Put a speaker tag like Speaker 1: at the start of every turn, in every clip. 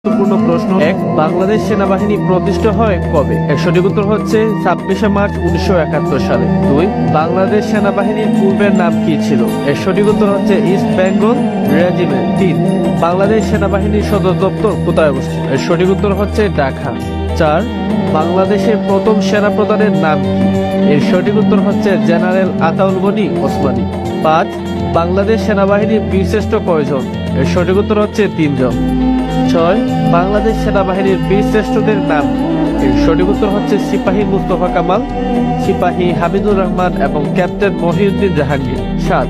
Speaker 1: গুরুত্বপূর্ণ প্রশ্ন। 1. বাংলাদেশ সেনাবাহিনী প্রতিষ্ঠা হয় কবে? এর সঠিক উত্তর হচ্ছে 26শে মার্চ 1971 সালে। 2. বাংলাদেশ সেনাবাহিনীর পূর্বের নাম কি ছিল? এর সঠিক উত্তর হচ্ছে ইস্ট বেঙ্গল রেজিমেন্ট। 3. বাংলাদেশ সেনাবাহিনীর সদর দপ্তর কোথায় অবস্থিত? এর সঠিক উত্তর হচ্ছে ঢাকা। 4. বাংলাদেশের প্রথম সেনা প্রধানের নাম কি? এর সঠিক উত্তর হচ্ছে জেনারেল আতাউল গনি ওসমানী। 5. বাংলাদেশ সেনাবাহিনীর বীরশ্রেষ্ঠ কয়জন? এর সঠিক উত্তর হচ্ছে 3 জন। 6. বাংলাদেশ সেনাবাহিনীর বীরশ্রেষ্ঠদের নাম কি? এর সঠিক উত্তর হচ্ছে সিপাহী মুস্তফা কামাল, সিপাহী হামিদুর রহমান এবং ক্যাপ্টেন মহিউদ্দিন জাহাঙ্গীর। 7.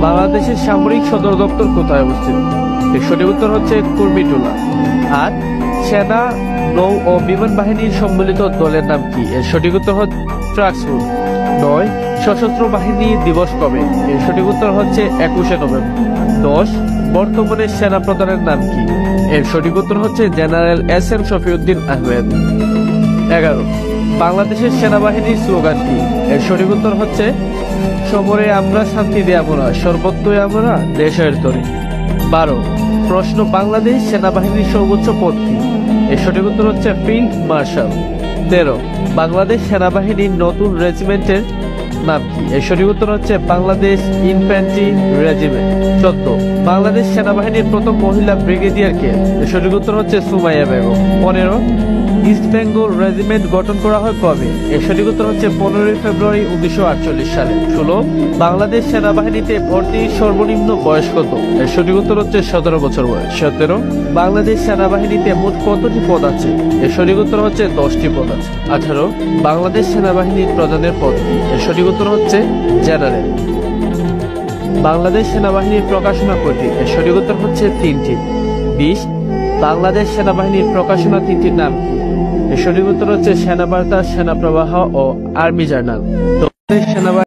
Speaker 1: বাংলাদেশের সামরিক সদর দপ্তর কোথায় অবস্থিত? এর সঠিক উত্তর হচ্ছে কুর্মিটোলা। 8. সেনা, নৌ ও বিমান বাহিনীর সম্মিলিত দলের নাম কি? এর সঠিক উত্তর হচ্ছে ট্রাকসুট। 9. সশস্ত্র বাহিনী দিবস কবে? এর সঠিক উত্তর হচ্ছে 21শে নভেম্বর। 10. বর্তমানে সেনা প্রধানের নাম কি? এর সঠিক উত্তর হচ্ছে জেনারেল এস.এম. শফিউদ্দিন আহমেদ। 11. বাংলাদেশের সেনাবাহিনীর স্লোগান কি? এর সঠিক উত্তর হচ্ছে সমরে আমরা শান্তি দেয়া মোরা, সর্বত্রই আমরা দেশের তরে। 12. প্রশ্ন, বাংলাদেশ সেনাবাহিনীর সর্বোচ্চ পদ কি? এর সঠিক উত্তর হচ্ছে ফিল্ড মার্শাল। 13. বাংলাদেশ সেনাবাহিনীর নতুন রেজিমেন্টের নাম কি? এর সঠিক উত্তর হচ্ছে বাংলাদেশ ইনফ্যান্ট্রি রেজিমেন্ট। 14. বাংলাদেশ সেনাবাহিনীর প্রথম মহিলা ব্রিগেডিয়ার কে? এর সঠিক উত্তর হচ্ছে সুমাইয়া বেগম। 15. ইস্ট বেঙ্গল রেজিমেন্ট গঠন করা হয় কবে? এর সঠিক উত্তর হচ্ছে 15 ফেব্রুয়ারি 1948 সালে। 16. বাংলাদেশ সেনাবাহিনীতে ভর্তির সর্বনিম্ন বয়স কত? এর সঠিক উত্তর হচ্ছে 17 বছর বয়স। 17. বাংলাদেশ সেনাবাহিনীতে মোট কতটি পদ আছে? এর সঠিক উত্তর হচ্ছে 10টি পদ আছে। 18. বাংলাদেশ সেনাবাহিনীর প্রধানের পদ কি? এর সঠিক উত্তর হচ্ছে জেনারেল। বাংলাদেশ সেনাবাহিনীর প্রকাশনা কয়টি? এর সঠিক উত্তর হচ্ছে 3টি। 20. বাংলাদেশ সেনাবাহিনীর প্রকাশনা 3টির নাম কি? এর সঠিক উত্তর হচ্ছে সেনা বার্তা, সেনা প্রবাহ ও আর্মি জার্নাল।